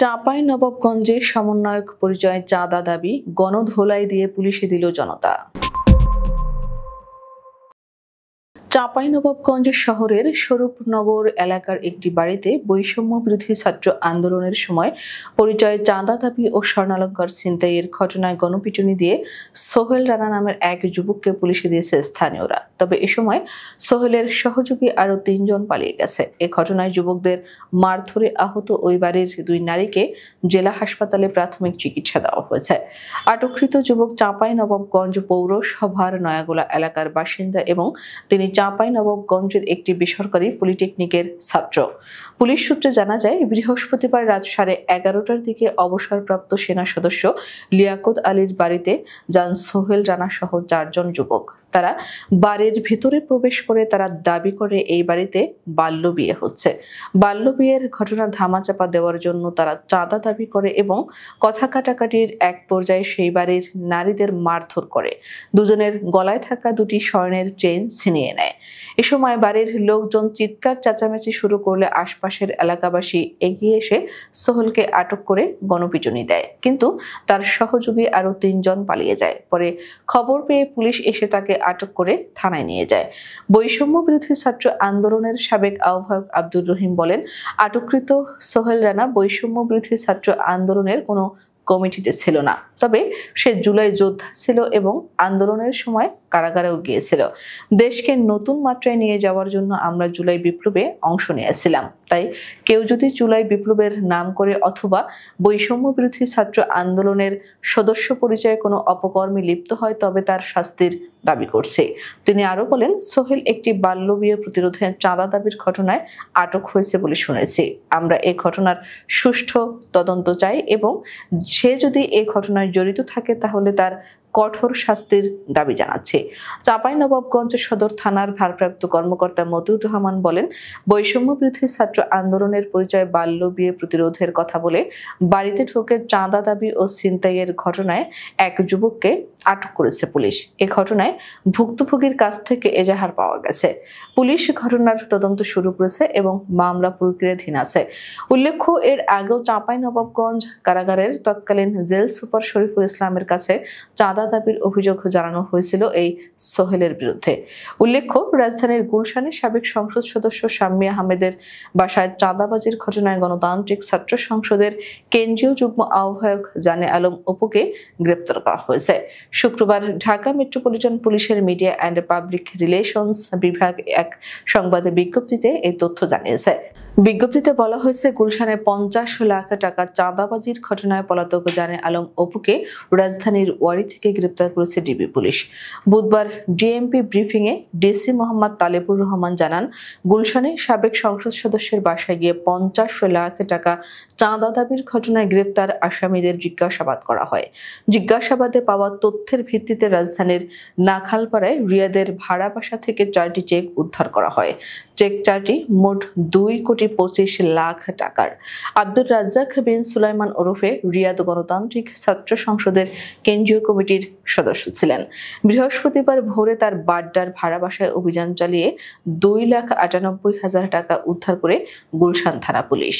চাঁপাইনবাবগঞ্জে সমন্বয়ক পরিচয়ে চাঁদা দাবি, গণধোলাই দিয়ে পুলিশে দিল জনতা। চাঁপাইনবাবগঞ্জ শহরের স্বরূপনগর এলাকার একটি বাড়িতে বৈষম্য বিরোধী ছাত্র আন্দোলনের সময় পরিচয়ে চাঁদা দাবি ও স্বর্ণালংকার ছিনতাইয়ের ঘটনায় গণপিটুনি দিয়ে সোহেল রানা নামের এক যুবককে পুলিশে দিয়েছে স্থানীয়রা। তবে এ সময় সোহেলের সহযোগী আরও ৩ জন পালিয়ে গেছে। এ ঘটনায় যুবকদের মারধরে আহত ওই বাড়ির 2 নারীকে জেলা হাসপাতালে প্রাথমিক চিকিৎসা দেওয়া হয়েছে। আটককৃত যুবক চাঁপাইনবাবগঞ্জ পৌরসভার নয়াগোলা এলাকার বাসিন্দা এবং তিনি চাঁপাইনবাবগঞ্জের একটি বেসরকারি পলিটেকনিকের ছাত্র। পুলিশ সূত্রে জানা যায়, বৃহস্পতিবার রাত 11:30টার দিকে অবসরপ্রাপ্ত সেনা সদস্য লিয়াকত আলীর বাড়িতে যান সোহেল রানা সহ 4 জন যুবক। তারা বাড়ির ভেতরে প্রবেশ করে তারা দাবি করে এই বাড়িতে বাল্য বিয়ে হচ্ছে। বাল্য বিয়ের ঘটনা ধামাচাপা দেওয়ার জন্য তারা চাঁদা দাবি করে এবং কথা কাটাকাটির এক পর্যায়ে সেই বাড়ির নারীদের মারধর করে। দুজনের গলায় থাকা 2টি স্বর্ণের চেইন ছিনিয়ে নেয়। এ সময় বাড়ির লোকজন চিৎকার চেঁচামেচি শুরু করলে আশপাশের এলাকাবাসী এগিয়ে এসে সোহেলকে আটক করে গণপিটুনি দেয়, কিন্তু তার সহযোগী আরও 3 জন পালিয়ে যায়। পরে খবর পেয়ে পুলিশ এসে তাকে আটক করে থানায় নিয়ে যায়। বৈষম্য বিরোধী ছাত্র আন্দোলনের সাবেক আহ্বায়ক আব্দুর রহিম বলেন, আটককৃত সোহেল রানা বৈষম্য বিরোধী ছাত্র আন্দোলনের কোনো কমিটিতে ছিল না, তবে সে জুলাই যোদ্ধা ছিল এবং আন্দোলনের সময় কারাগারেও গিয়েছিল। দেশকে নতুন মাত্রায় নিয়ে যাওয়ার জন্য আমরা জুলাই বিপ্লবে অংশ নিয়েছিলাম। তাই কেউ যদি জুলাই বিপ্লবের নাম করে অথবা বৈষম্য বিরোধী ছাত্র আন্দোলনের সদস্য পরিচয়ে কোনো অপকর্মে লিপ্ত হয় তবে তার শাস্তির দাবি করছে। তিনি আরো বলেন, সোহেল একটি বাল্যবিয়ে প্রতিরোধে চাঁদা দাবির ঘটনায় আটক হয়েছে বলে শুনেছি। আমরা এই ঘটনার সুষ্ঠু তদন্ত চাই এবং সে যদি এই ঘটনায় জড়িত থাকে তাহলে তার কঠোর শাস্তির দাবি জানাচ্ছে। চাঁপাইনবাবগঞ্জ সদর থানার ভারপ্রাপ্ত কর্মকর্তা মতিউর রহমান বলেন, বৈষম্য বিরোধী ছাত্র আন্দোলনের পরিচয়ে বাল্য বিয়ে প্রতিরোধের কথা বলে বাড়িতে ঢুকে চাঁদা দাবি ও ছিনতাইয়ের ঘটনায় এক যুবককে আটক করেছে পুলিশ। এ ঘটনায় ভুক্তভোগীর কাছ থেকে এজাহার পাওয়া গেছে। পুলিশ ঘটনার তদন্ত শুরু করেছে এবং মামলা প্রক্রিয়াধীন আছে। উল্লেখ্য, এর আগেও চাঁপাইনবাবগঞ্জ কারাগারের তৎকালীন জেল সুপার শরীফুল ইসলামের কাছে চাঁদা দাবির অভিযোগ জানানো হয়েছিল এই সোহেলের বিরুদ্ধে। উল্লেখ্য, রাজধানীর গুলশানে সাবেক সংসদ সদস্য শাম্মী আহমেদের বাসায় চাঁদাবাজির ঘটনায় গণতান্ত্রিক ছাত্র সংসদের কেন্দ্রীয় যুগ্ম আহ্বায়ক জানে আলম অপুকে গ্রেপ্তার করা হয়েছে। শুক্রবার ঢাকা মেট্রোপলিটন পুলিশের মিডিয়া অ্যান্ড পাবলিক রিলেশনস বিভাগ এক সংবাদ বিজ্ঞপ্তিতে এই তথ্য জানিয়েছে। বিজ্ঞপ্তিতে বলা হয়েছে, গুলশানে 50 লাখ টাকা চাঁদাবাজির ঘটনায় পলাতক জানে আলম অপুকে রাজধানীর ওয়ারি থেকে গ্রেপ্তার করেছে ডিবি পুলিশ। বুধবার ডিএমপি ব্রিফিংয়ে ডিসি মোহাম্মদ তালেবুর রহমান জানান, গুলশানে সাবেক সংসদ সদস্যের বাসায় গিয়ে 50 লাখ টাকা চাঁদা দাবির ঘটনায় গ্রেপ্তার আসামিদের জিজ্ঞাসাবাদ করা হয়। জিজ্ঞাসাবাদে পাওয়া তথ্যের ভিত্তিতে রাজধানীর নাখালপাড়ায় রিয়াদের ভাড়া বাসা থেকে 4টি চেক উদ্ধার করা হয়। চেক 4টি মোট 2,25 লাখ টাকার। আব্দুর রাজ্জাক বিন সুলাইমান ওরফে রিয়াদ গণতান্ত্রিক ছাত্র সংসদের কেন্দ্রীয় কমিটির সদস্য ছিলেন। বৃহস্পতিবার ভোরে তার বাড্ডার ভাড়া বাসায় অভিযান চালিয়ে 2,98,000 টাকা উদ্ধার করে গুলশান থানা পুলিশ।